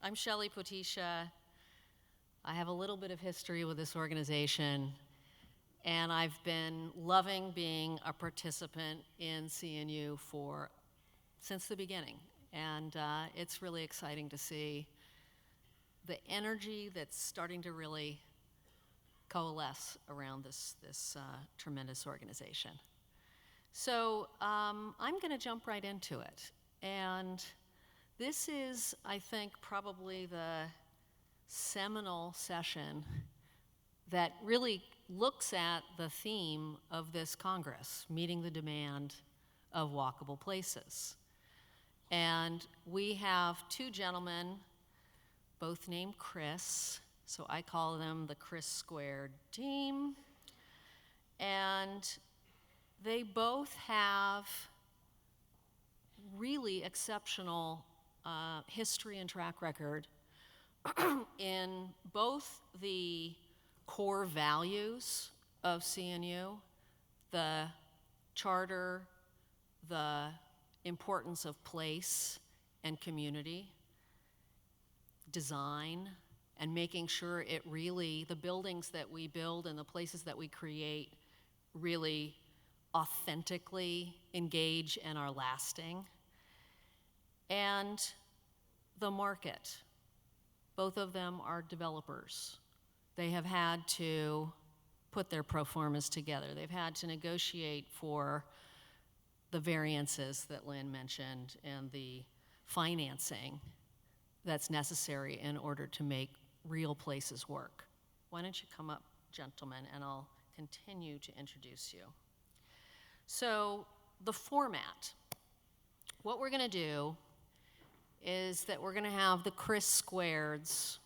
I'm Shelley Potisha. I have a little bit of history with this organization, and I've been loving being a participant in CNU since the beginning. And it's really exciting to see the energy that's starting to really coalesce around this tremendous organization. So I'm going to jump right into it. And this is, I think, probably the seminal session that really looks at the theme of this Congress, meeting the demand of walkable places. And we have two gentlemen, both named Chris, so I call them the Chris Squared team. And they both have really exceptional history and track record in both the core values of CNU, the charter, the importance of place and community, design, and making sure the buildings that we build and the places that we create really authentically engage and are lasting. And the market. Both of them are developers. They have had to put their pro formas together. They've had to negotiate for the variances that Lynn mentioned and the financing that's necessary in order to make real places work. Why don't you come up, gentlemen, and I'll continue to introduce you. So the format. What we're going to do is that we're going to have the Chris Squareds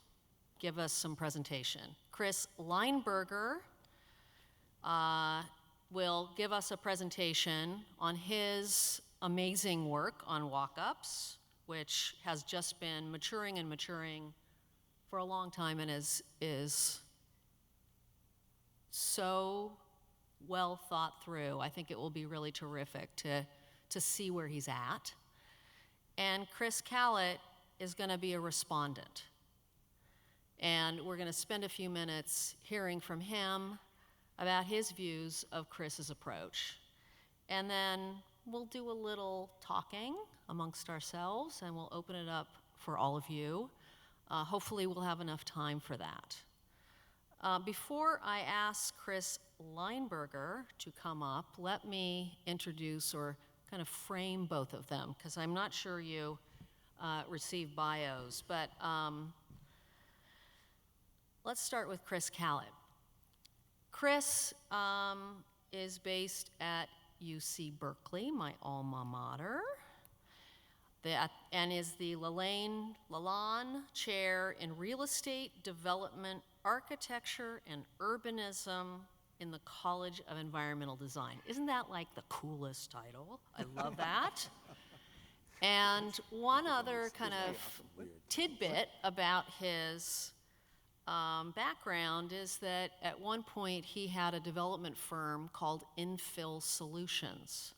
give us some presentation. Chris Lineberger will give us a presentation on his amazing work on walk-ups, which has just been maturing and maturing for a long time and is so well thought through. I think it will be really terrific to see where he's at. And Chris Callett is going to be a respondent. And we're going to spend a few minutes hearing from him about his views of Chris's approach. And then we'll do a little talking amongst ourselves, and we'll open it up for all of you. Hopefully we'll have enough time for that. Before I ask Chris Lineberger to come up, let me introduce or kind of frame both of them, because I'm not sure you received bios, but let's start with Chris Callett. Chris is based at UC Berkeley, my alma mater, and is the Lalonde Chair in Real Estate Development, Architecture, and Urbanism in the College of Environmental Design. Isn't that like the coolest title? I love that. And one other kind of tidbit about his background is that at one point he had a development firm called Infill Solutions.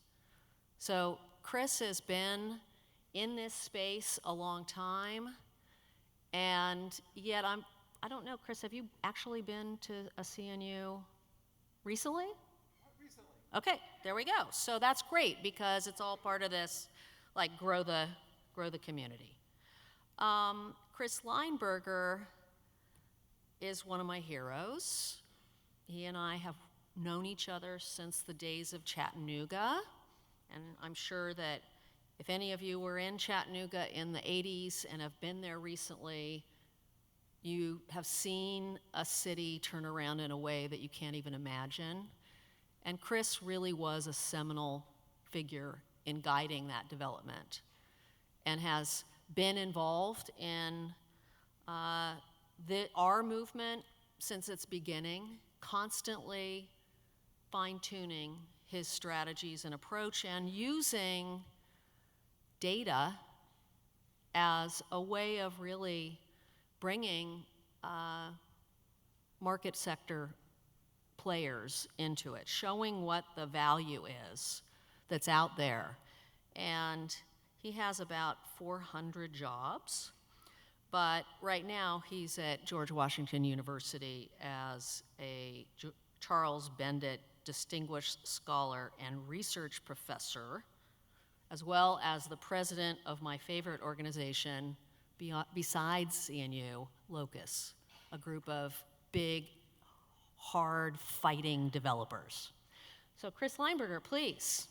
So Chris has been in this space a long time, and yet I don't know, Chris, have you actually been to a CNU recently? Recently. Okay, there we go. So that's great because it's all part of this, like, grow the community. Chris Lineberger is one of my heroes. He and I have known each other since the days of Chattanooga, and I'm sure that if any of you were in Chattanooga in the 80s and have been there recently, you have seen a city turn around in a way that you can't even imagine. And Chris really was a seminal figure in guiding that development and has been involved in our movement since its beginning, constantly fine-tuning his strategies and approach and using data as a way of really bringing market sector players into it, showing what the value is that's out there. And he has about 400 jobs, But right now, he's at George Washington University as a Charles Bendit Distinguished Scholar and Research Professor, as well as the president of my favorite organization, besides CNU, LOCUS, a group of big, hard-fighting developers. So Chris Lineberger, please.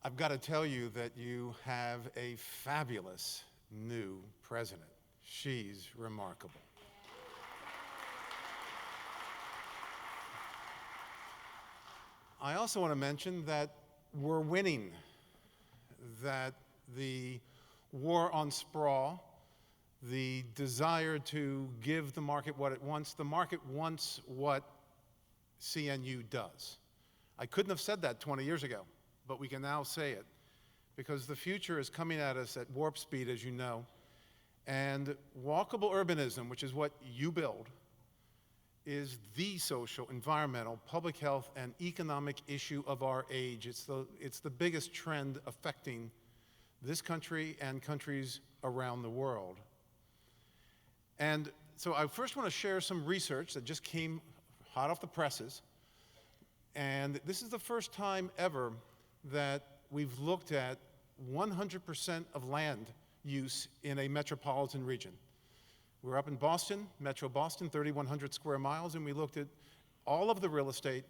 I've got to tell you that you have a fabulous new president. She's remarkable. I also want to mention that we're winning, that the war on sprawl, the desire to give the market what it wants, the market wants what CNU does. I couldn't have said that 20 years ago, but we can now say it, because the future is coming at us at warp speed, as you know, and walkable urbanism, which is what you build, is the social, environmental, public health, and economic issue of our age. It's the biggest trend affecting this country and countries around the world. And so I first want to share some research that just came hot off the presses. And this is the first time ever that we've looked at 100% of land use in a metropolitan region. We're up in Boston, Metro Boston, 3,100 square miles, and we looked at all of the real estate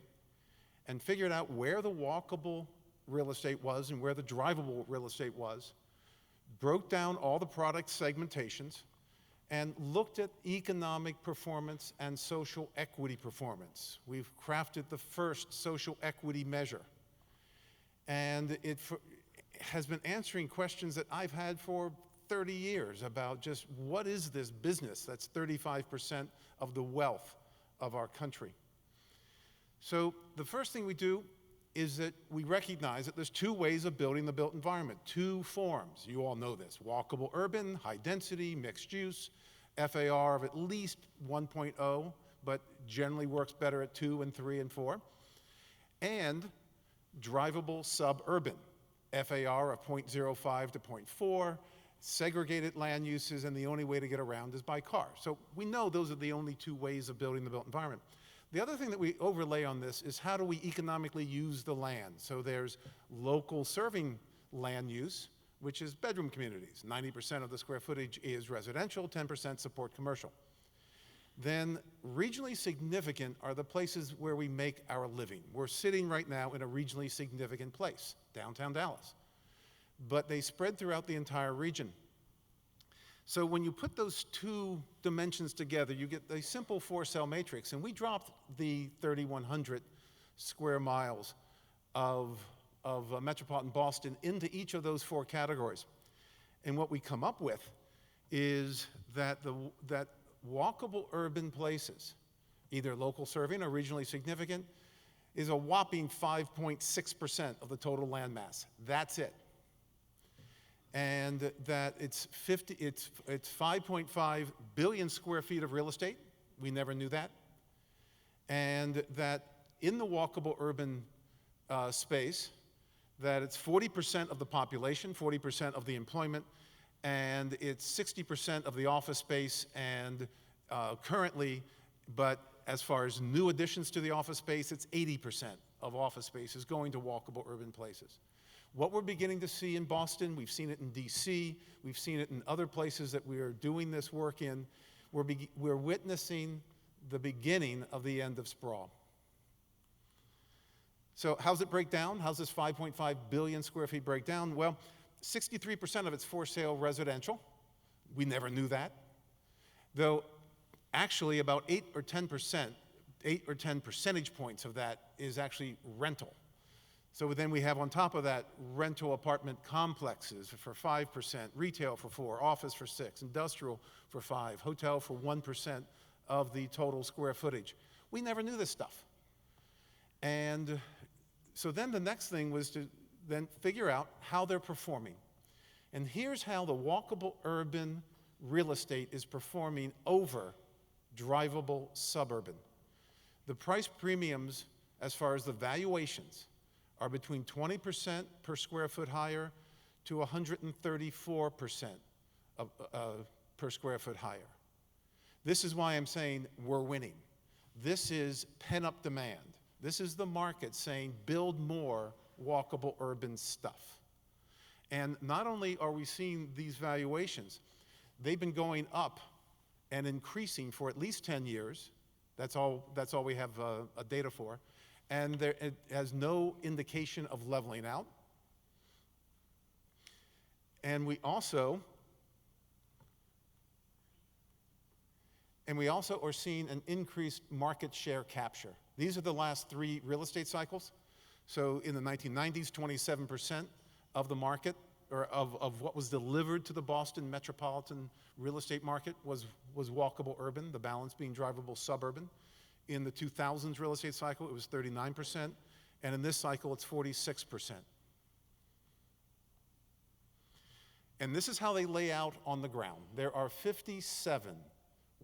and figured out where the walkable real estate was and where the drivable real estate was, broke down all the product segmentations, and looked at economic performance and social equity performance. We've crafted the first social equity measure. And it has been answering questions that I've had for 30 years about just what is this business that's 35% of the wealth of our country. So the first thing we do is that we recognize that there's two ways of building the built environment, two forms. You all know this: walkable urban, high density, mixed use, FAR of at least 1.0, but generally works better at 2 and 3 and 4, and drivable suburban, FAR of 0.05 to 0.4, segregated land uses, and the only way to get around is by car. So we know those are the only two ways of building the built environment. The other thing that we overlay on this is how do we economically use the land? So there's local serving land use, which is bedroom communities. 90% of the square footage is residential, 10% support commercial. Then regionally significant are the places where we make our living. We're sitting right now in a regionally significant place, downtown Dallas. But they spread throughout the entire region. So when you put those two dimensions together, you get a simple 4-cell matrix. And we dropped the 3,100 square miles of metropolitan Boston into each of those 4 categories. And what we come up with is that that walkable urban places, either local serving or regionally significant, is a whopping 5.6% of the total land mass. That's it. And that it's 5.5 billion square feet of real estate. We never knew that. And that in the walkable urban space, that it's 40% of the population, 40% of the employment, and it's 60% of the office space, and currently, but as far as new additions to the office space, it's 80% of office space is going to walkable urban places. What we're beginning to see in Boston, we've seen it in DC, we've seen it in other places that we are doing this work in, we're witnessing the beginning of the end of sprawl. So how's it break down? How's this 5.5 billion square feet break down? Well, 63% of it's for sale residential. We never knew that. Though actually about 8 or 10 percentage points of that is actually rental. So then we have on top of that rental apartment complexes for 5%, retail for 4%, office for 6%, industrial for 5%, hotel for 1% of the total square footage. We never knew this stuff. And so then the next thing was to then figure out how they're performing. And here's how the walkable urban real estate is performing over drivable suburban. The price premiums, as far as the valuations, are between 20% per square foot higher to 134% per square foot higher. This is why I'm saying we're winning. This is pent-up demand. This is the market saying build more walkable urban stuff. And not only are we seeing these valuations, they've been going up and increasing for at least 10 years. That's all we have data for. And it has no indication of leveling out. And we also are seeing an increased market share capture. These are the last 3 real estate cycles. So in the 1990s, 27% of the market, or of what was delivered to the Boston metropolitan real estate market was walkable urban, the balance being drivable suburban. In the 2000s real estate cycle, it was 39%, and in this cycle, it's 46%. And this is how they lay out on the ground. There are 57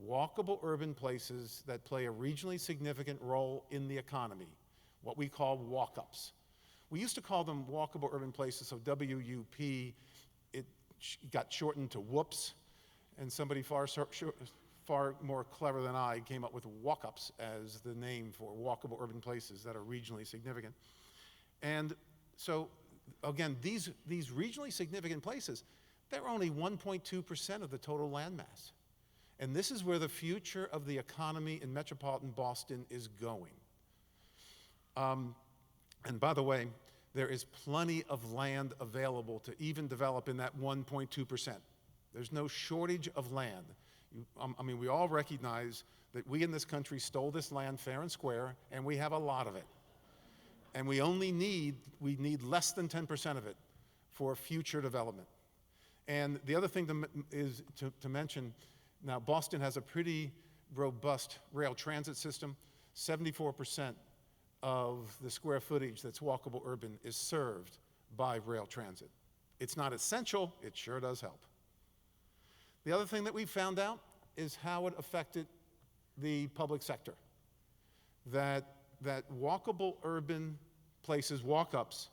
walkable urban places that play a regionally significant role in the economy, what we call walk-ups. We used to call them walkable urban places, so WUP, it got shortened to WUPS, and somebody far more clever than I came up with walk-ups as the name for walkable urban places that are regionally significant. And so, again, these regionally significant places, they're only 1.2% of the total landmass. And this is where the future of the economy in metropolitan Boston is going. And by the way, there is plenty of land available to even develop in that 1.2%. There's no shortage of land. I mean, we all recognize that we in this country stole this land fair and square, and we have a lot of it. And we need less than 10% of it for future development. And the other thing to mention, now Boston has a pretty robust rail transit system. 74% of the square footage that's walkable urban is served by rail transit. It's not essential, it sure does help. The other thing that we found out is how it affected the public sector. That walkable urban places, walk-ups,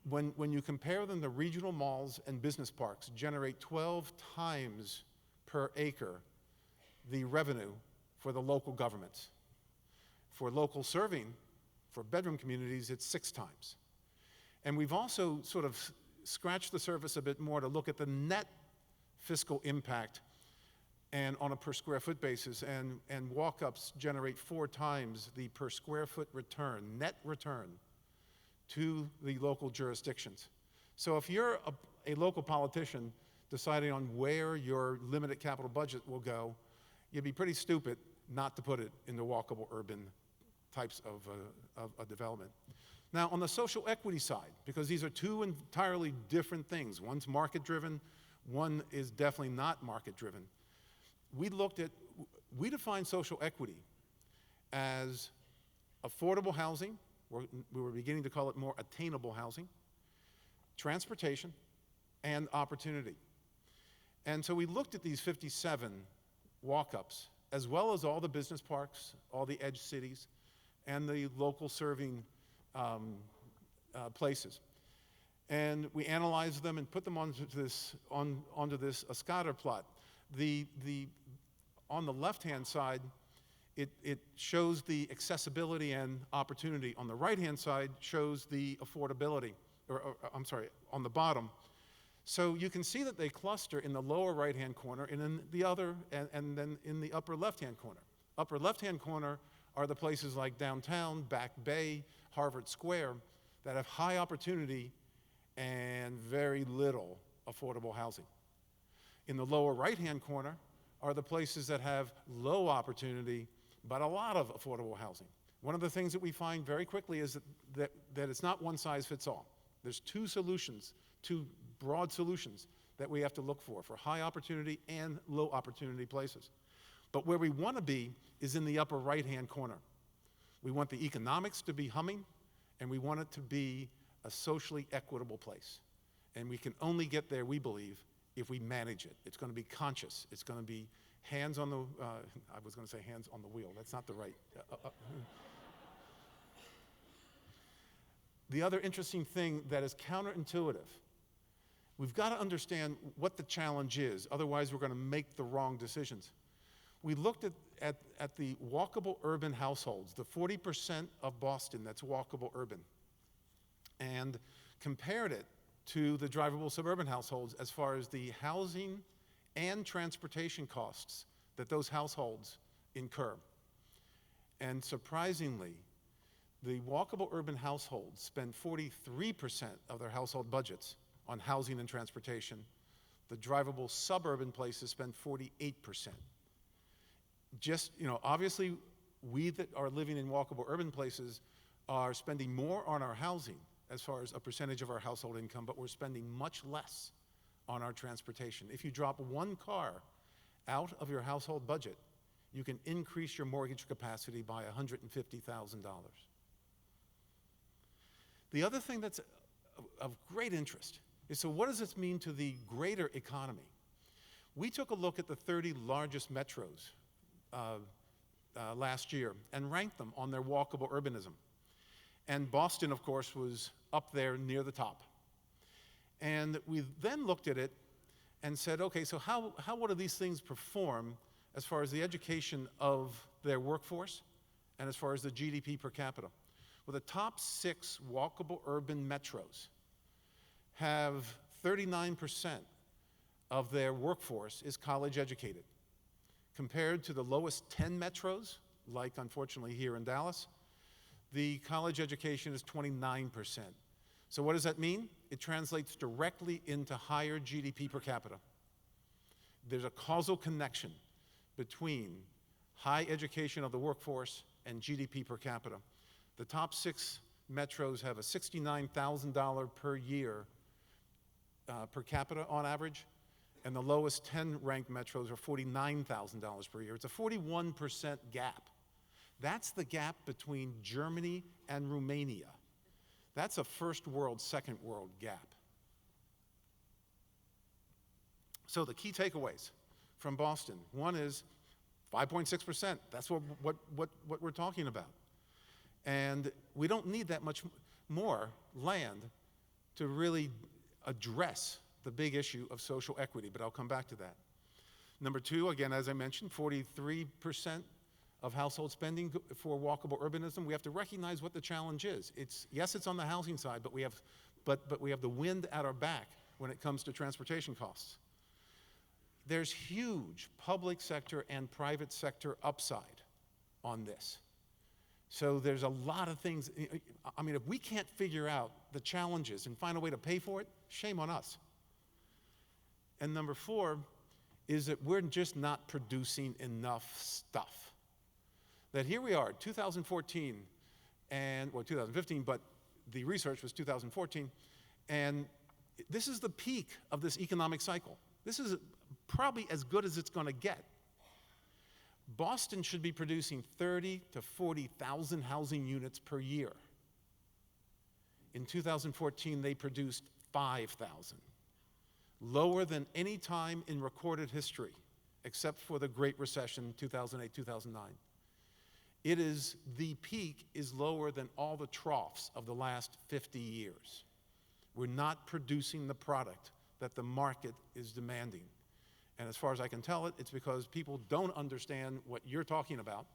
when you compare them to regional malls and business parks, generate 12 times per acre the revenue for the local governments. For local serving, for bedroom communities, it's 6 times. And we've also sort of scratched the surface a bit more to look at the net fiscal impact and on a per square foot basis, and walk-ups generate 4 times the per square foot return, net return, to the local jurisdictions. So if you're a local politician deciding on where your limited capital budget will go, you'd be pretty stupid not to put it in the walkable urban types of development. Now, on the social equity side, because these are 2 entirely different things, one's market-driven, one is definitely not market-driven, we define social equity as affordable housing, we were beginning to call it more attainable housing, transportation, and opportunity. And so we looked at these 57 walk-ups, as well as all the business parks, all the edge cities, and the local serving places. And we analyzed them and put them onto this scatter plot. On the left-hand side, it shows the accessibility and opportunity. On the right-hand side shows the affordability, I'm sorry, on the bottom. So you can see that they cluster in the lower right-hand corner and in the other, and then in the upper left-hand corner. Upper left-hand corner are the places like downtown, Back Bay, Harvard Square, that have high opportunity and very little affordable housing. In the lower right-hand corner are the places that have low opportunity, but a lot of affordable housing. One of the things that we find very quickly is that it's not one size fits all. There's 2 solutions, 2 broad solutions that we have to look for high opportunity and low opportunity places. But where we want to be is in the upper right-hand corner. We want the economics to be humming, and we want it to be a socially equitable place. And we can only get there, we believe, if we manage it. It's going to be conscious. It's going to be hands on the, I was going to say hands on the wheel. That's not the right. the other interesting thing that is counterintuitive, we've got to understand what the challenge is, otherwise we're going to make the wrong decisions. We looked at the walkable urban households, the 40% of Boston that's walkable urban, and compared it to the drivable suburban households as far as the housing and transportation costs that those households incur. And surprisingly, the walkable urban households spend 43% of their household budgets on housing and transportation. The drivable suburban places spend 48%. Just, obviously, we that are living in walkable urban places are spending more on our housing as far as a percentage of our household income, but we're spending much less on our transportation. If you drop one car out of your household budget, you can increase your mortgage capacity by $150,000. The other thing that's of great interest is, so what does this mean to the greater economy? We took a look at the 30 largest metros last year and ranked them on their walkable urbanism. And Boston, of course, was up there near the top. And we then looked at it and said, okay, so how do these things perform as far as the education of their workforce and as far as the GDP per capita? Well, the top 6 walkable urban metros have 39% of their workforce is college educated. Compared to the lowest 10 metros, like unfortunately here in Dallas, the college education is 29%. So what does that mean? It translates directly into higher GDP per capita. There's a causal connection between high education of the workforce and GDP per capita. The top 6 metros have a $69,000 per year per capita on average, and the lowest 10 ranked metros are $49,000 per year. It's a 41% gap. That's the gap between Germany and Romania. That's a first world, second world gap. So the key takeaways from Boston. One is 5.6%. That's what we're talking about. And we don't need that much more land to really address the big issue of social equity, but I'll come back to that. Number 2, again, as I mentioned, 43% of household spending for walkable urbanism. We have to recognize what the challenge is. Yes, it's on the housing side, but we have the wind at our back when it comes to transportation costs. There's huge public sector and private sector upside on this. So there's a lot of things. I mean, if we can't figure out the challenges and find a way to pay for it, shame on us. And number 4 is that we're just not producing enough stuff. That here we are, 2014, well, 2015, but the research was 2014, and this is the peak of this economic cycle. This is probably as good as it's going to get. Boston should be producing 30 to 40,000 housing units per year. In 2014, they produced 5,000, lower than any time in recorded history, except for the Great Recession, 2008, 2009. The peak is lower than all the troughs of the last 50 years. We're not producing the product that the market is demanding. And as far as I can tell it's because people don't understand what you're talking about,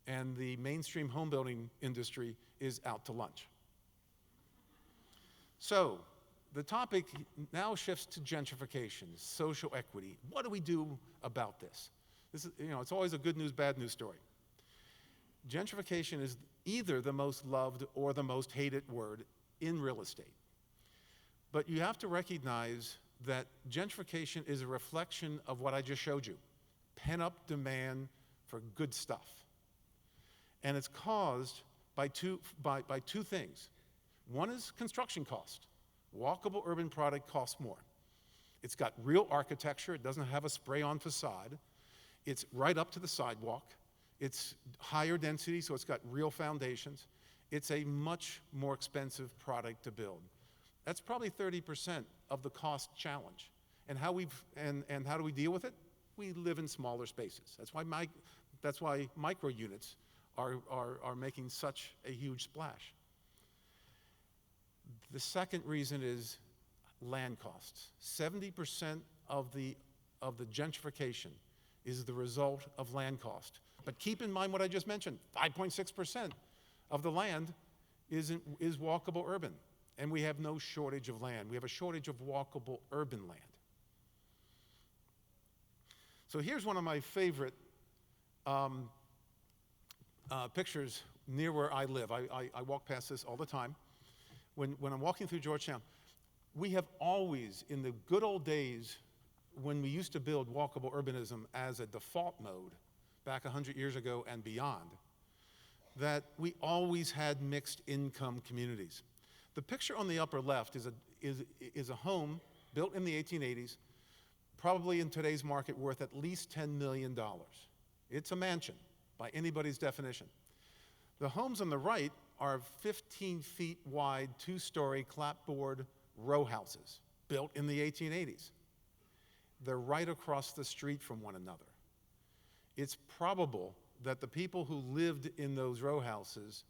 and the mainstream home building industry is out to lunch. So, the topic now shifts to gentrification, social equity. What do we do about this? This is, it's always a good news, bad news story. Gentrification is either the most loved or the most hated word in real estate. But you have to recognize that gentrification is a reflection of what I just showed you, pent-up demand for good stuff. And it's caused by two things. One is construction cost. Walkable urban product costs more. It's got real architecture. It doesn't have a spray-on facade. It's right up to the sidewalk. It's higher density, so it's got real foundations. It's a much more expensive product to build. That's probably 30% of the cost challenge. And how do we deal with it? We live in smaller spaces. That's why micro units are making such a huge splash. The second reason is land costs. 70% of the gentrification is the result of land cost. But keep in mind what I just mentioned, 5.6% of the land is walkable urban. And we have no shortage of land. We have a shortage of walkable urban land. So here's one of my favorite pictures near where I live. I walk past this all the time. When I'm walking through Georgetown, we have always, in the good old days, when we used to build walkable urbanism as a default mode, back 100 years ago and beyond, that we always had mixed income communities. The picture on the upper left is a home built in the 1880s, probably in today's market worth at least $10 million. It's a mansion by anybody's definition. The homes on the right are 15 feet wide, 2-story clapboard row houses built in the 1880s. They're right across the street from one another. It's probable that the people who lived in those row houses,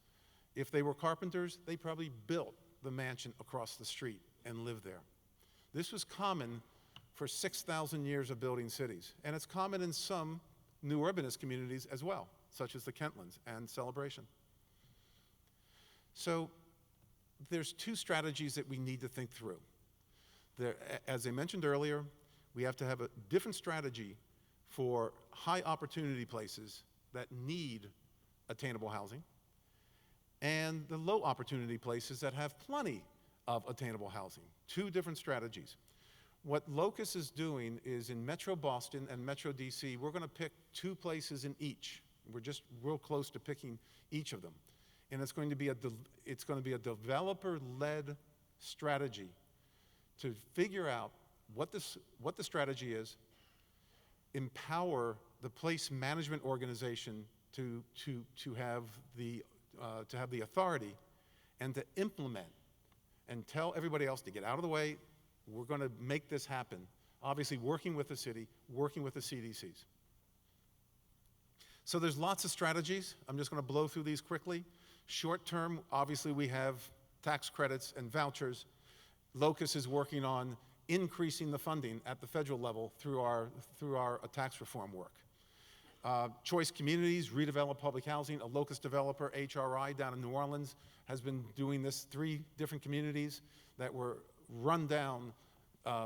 if they were carpenters, they probably built the mansion across the street and lived there. This was common for 6,000 years of building cities, and it's common in some new urbanist communities as well, such as the Kentlands and Celebration. So there's two strategies that we need to think through. As I mentioned earlier, we have to have a different strategy for high opportunity places that need attainable housing, and the low opportunity places that have plenty of attainable housing. Two different strategies. What LOCUS is doing is in Metro Boston and Metro DC, we're going to pick 2 places in each. We're just real close to picking each of them. And it's going to be a developer-led strategy to figure out what the strategy is, empower the place management organization to have the authority, and to implement and tell everybody else to get out of the way. We're going to make this happen. Obviously, working with the city, working with the CDCs. So there's lots of strategies. I'm just going to blow through these quickly. Short term, obviously, we have tax credits and vouchers. LOCUS is working on increasing the funding at the federal level through our tax reform work. Choice communities, redevelop public housing. A LOCUS developer, HRI, down in New Orleans, has been doing this. 3 different communities that were run-down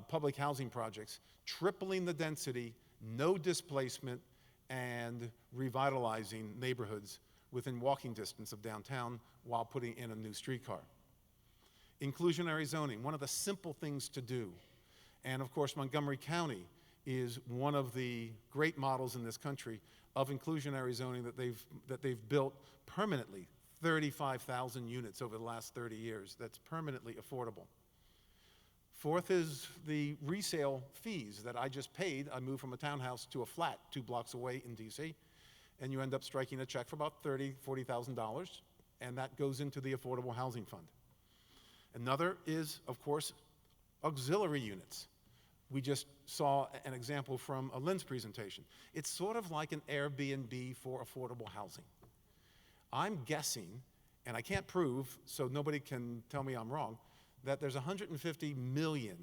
public housing projects, tripling the density, no displacement, and revitalizing neighborhoods within walking distance of downtown while putting in a new streetcar. Inclusionary zoning, one of the simple things to do. And of course, Montgomery County is one of the great models in this country of inclusionary zoning that they've built permanently, 35,000 units over the last 30 years. That's permanently affordable. Fourth is the resale fees that I just paid. I moved from a townhouse to a flat 2 blocks away in DC, and you end up striking a check for about $30,000, $40,000, and that goes into the Affordable Housing Fund. Another is, of course, auxiliary units. We just saw an example from Lynn's presentation. It's sort of like an Airbnb for affordable housing. I'm guessing, and I can't prove, so nobody can tell me I'm wrong, that there's 150 million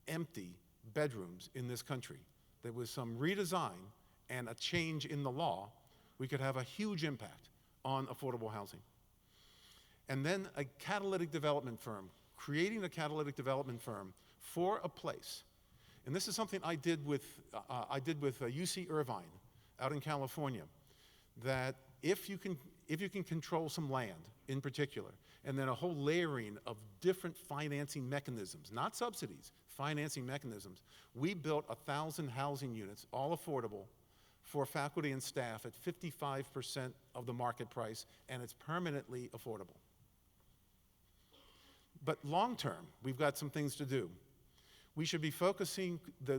empty bedrooms in this country. That with some redesign and a change in the law, we could have a huge impact on affordable housing. And then a catalytic development firm, creating a catalytic development firm for a place. And this is something I did with UC Irvine out in California, that if you can control some land in particular, and then a whole layering of different financing mechanisms, not subsidies, financing mechanisms, we built 1,000 housing units, all affordable, for faculty and staff at 55% of the market price, and it's permanently affordable. But long term, we've got some things to do. We should be focusing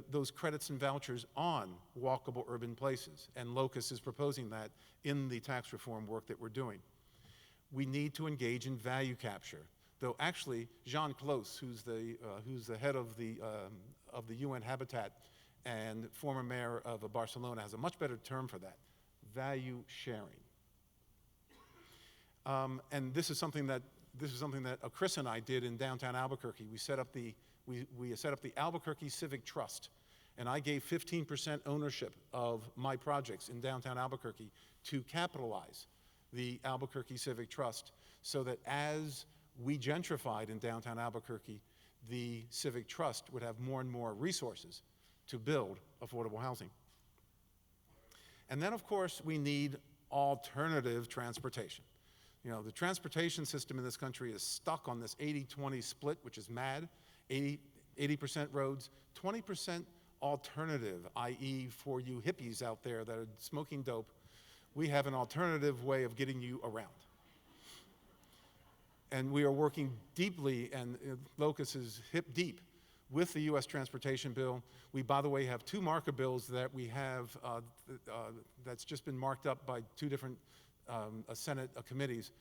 those credits and vouchers on walkable urban places, and LOCUS is proposing that in the tax reform work that we're doing. We need to engage in value capture, though actually Jean Clos, who's the head of the UN Habitat and former mayor of Barcelona, has a much better term for that: value sharing. And this is something that this is something that Chris and I did in downtown Albuquerque. We set up the Albuquerque Civic Trust, and I gave 15% ownership of my projects in downtown Albuquerque to capitalize the Albuquerque Civic Trust, so that as we gentrified in downtown Albuquerque, the Civic Trust would have more and more resources to build affordable housing. And then, of course, we need alternative transportation. You know, the transportation system in this country is stuck on this 80-20 split, which is mad. 80% roads, 20% alternative, i.e. for you hippies out there that are smoking dope, we have an alternative way of getting you around. And we are working deeply, and LOCUS is hip deep with the U.S. Transportation Bill. We, by the way, have two marker bills that we have that's just been marked up by two different Senate committees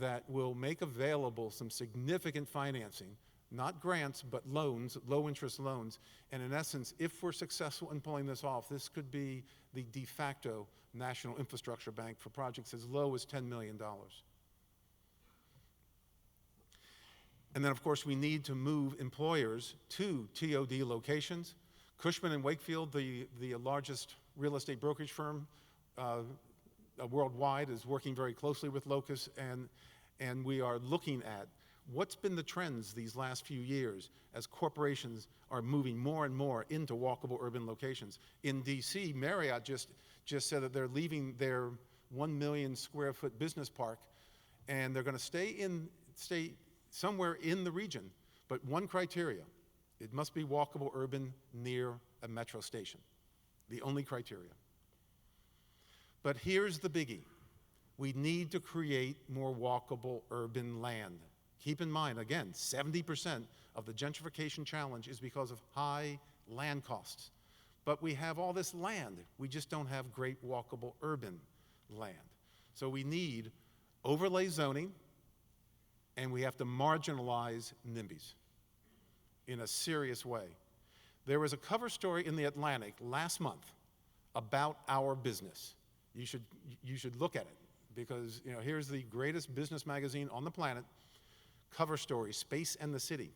that will make available some significant financing, not grants, but loans, low-interest loans. And in essence, if we're successful in pulling this off, this could be the de facto national infrastructure bank for projects as low as $10 million. And then, of course, we need to move employers to TOD locations. Cushman & Wakefield, the largest real estate brokerage firm worldwide, is working very closely with LOCUS, and we are looking at what's been the trends these last few years as corporations are moving more and more into walkable urban locations. In DC, Marriott just said that they're leaving their 1 million square foot business park, and they're going to stay somewhere in the region, but one criteria: it must be walkable urban near a metro station. The only criteria. But here's the biggie. We need to create more walkable urban land. Keep in mind, again, 70% of the gentrification challenge is because of high land costs. But we have all this land. We just don't have great walkable urban land. So we need overlay zoning, and we have to marginalize NIMBYs in a serious way. There was a cover story in The Atlantic last month about our business. You should look at it, because here's the greatest business magazine on the planet, cover story, Space and the City.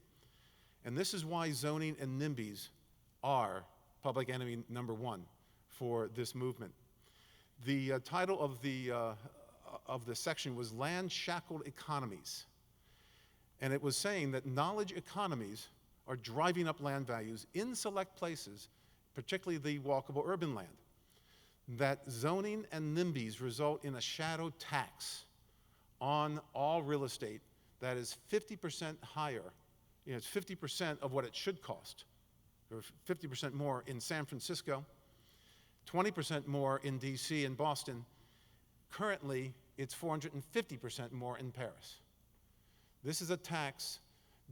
And this is why zoning and NIMBYs are public enemy number one for this movement. The title of the section was Land Shackled Economies. And it was saying that knowledge economies are driving up land values in select places, particularly the walkable urban land. That zoning and NIMBYs result in a shadow tax on all real estate that is 50% higher. It's 50% of what it should cost, or 50% more in San Francisco, 20% more in DC and Boston. Currently, it's 450% more in Paris. This is a tax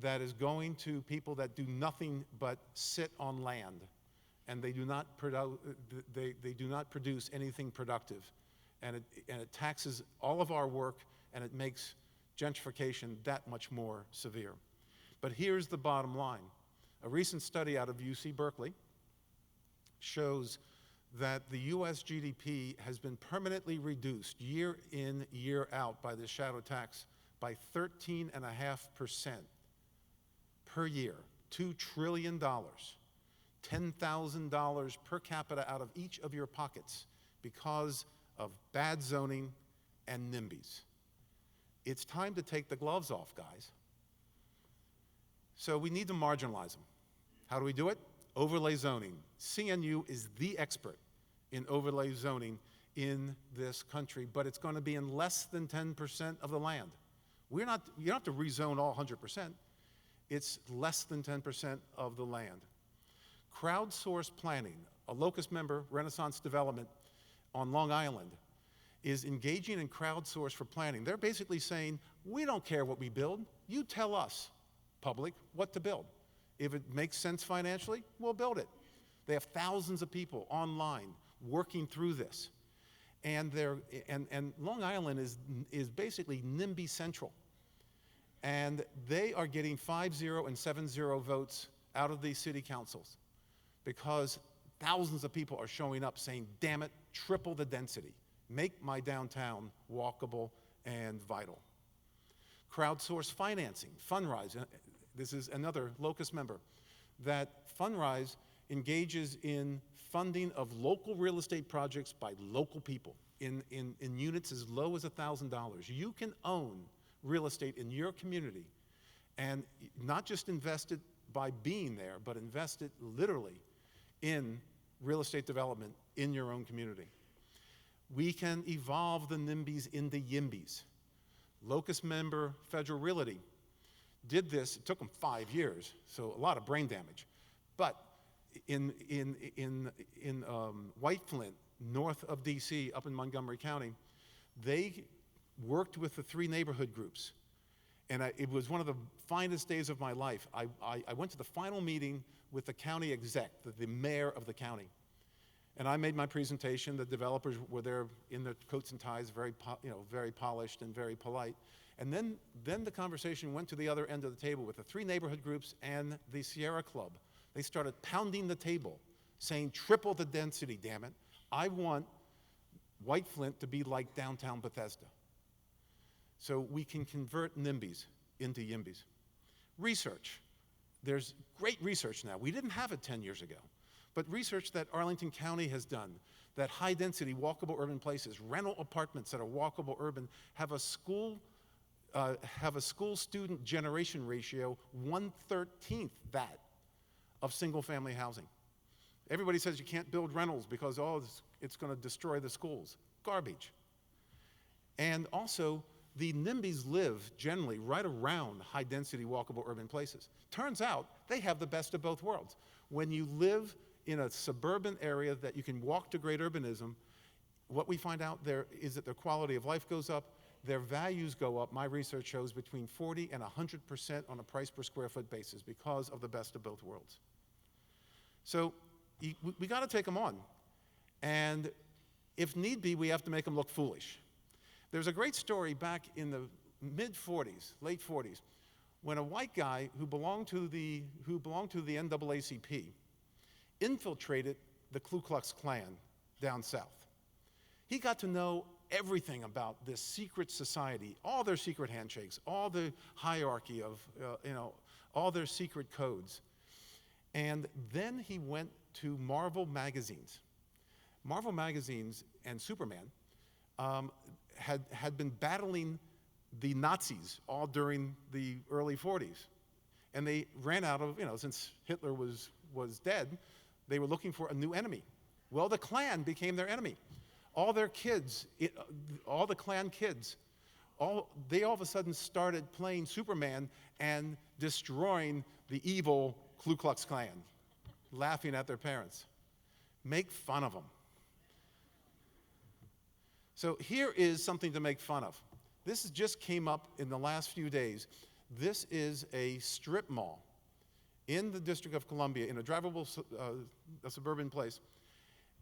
that is going to people that do nothing but sit on land, and they do not produce anything productive. And it taxes all of our work, and it makes gentrification that much more severe. But here's the bottom line. A recent study out of UC Berkeley shows that the US GDP has been permanently reduced year in, year out by this shadow tax by 13.5% per year, $2 trillion, $10,000 per capita out of each of your pockets because of bad zoning and NIMBYs. It's time to take the gloves off, guys. So we need to marginalize them. How do we do it? Overlay zoning. CNU is the expert in overlay zoning in this country, but it's going to be in less than 10% of the land. You don't have to rezone all 100%. It's less than 10% of the land. Crowdsourced planning, a LOCUS member, Renaissance Development on Long Island, is engaging in crowdsource for planning. They're basically saying, we don't care what we build. You tell us, public, what to build. If it makes sense financially, we'll build it. They have thousands of people online working through this. And Long Island is basically NIMBY central. And they are getting 5-0 and 7-0 votes out of these city councils because thousands of people are showing up saying, damn it, triple the density. Make my downtown walkable and vital. crowdsource financing, Fundrise. This is another LOCUS member, that Fundrise engages in funding of local real estate projects by local people in units as low as $1,000. You can own real estate in your community and not just invest it by being there, but invest it literally in real estate development in your own community. We can evolve the NIMBYs into YIMBYs. LOCUS member Federal Realty did this. It took them 5 years, so a lot of brain damage. But in White Flint, north of DC, up in Montgomery County, they worked with the 3 neighborhood groups. And it was one of the finest days of my life. I went to the final meeting with the county exec, the mayor of the county. And I made my presentation. The developers were there in their coats and ties, very polished and very polite. And then the conversation went to the other end of the table with the 3 neighborhood groups and the Sierra Club. They started pounding the table, saying, triple the density, damn it. I want White Flint to be like downtown Bethesda. So we can convert NIMBYs into YIMBYs. Research. There's great research now. We didn't have it 10 years ago. But research that Arlington County has done, that high-density, walkable urban places, rental apartments that are walkable urban, have a school student generation ratio 1/13 that of single-family housing. Everybody says you can't build rentals because, it's going to destroy the schools. Garbage. And also, the NIMBYs live generally right around high-density, walkable urban places. Turns out they have the best of both worlds. When you live in a suburban area that you can walk to great urbanism, what we find out there is that their quality of life goes up, their values go up. My research shows between 40 and 100% on a price per square foot basis because of the best of both worlds. So we got to take them on. And if need be, we have to make them look foolish. There's a great story back in the mid-40s, late 40s, when a white guy who belonged to the NAACP infiltrated the Ku Klux Klan down south. He got to know everything about this secret society, all their secret handshakes, all the hierarchy of, all their secret codes. And then he went to Marvel magazines. Marvel magazines and Superman had been battling the Nazis all during the early 40s. And they ran out of, since Hitler was dead, they were looking for a new enemy. Well, the Klan became their enemy. All their kids, all the Klan kids, they all of a sudden started playing Superman and destroying the evil Ku Klux Klan, laughing at their parents. Make fun of them. So here is something to make fun of. This just came up in the last few days. This is a strip mall in the District of Columbia, in a drivable a suburban place,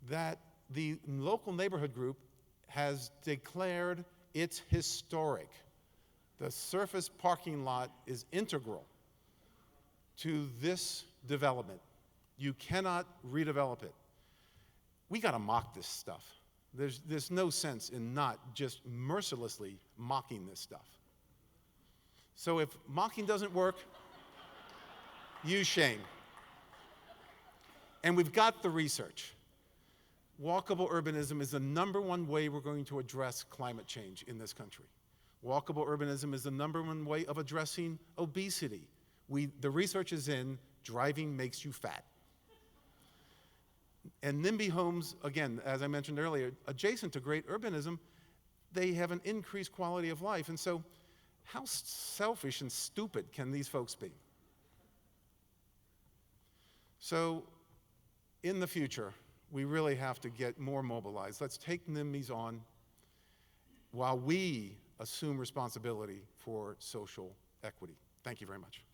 that the local neighborhood group has declared it's historic. The surface parking lot is integral to this development. You cannot redevelop it. We got to mock this stuff. There's no sense in not just mercilessly mocking this stuff. So if mocking doesn't work, use shame. And we've got the research. Walkable urbanism is the #1 way we're going to address climate change in this country. Walkable urbanism is the #1 way of addressing obesity. The research is in, driving makes you fat. And NIMBY homes, again, as I mentioned earlier, adjacent to great urbanism, they have an increased quality of life. And so how selfish and stupid can these folks be? So in the future, we really have to get more mobilized. Let's take NIMBYs on while we assume responsibility for social equity. Thank you very much.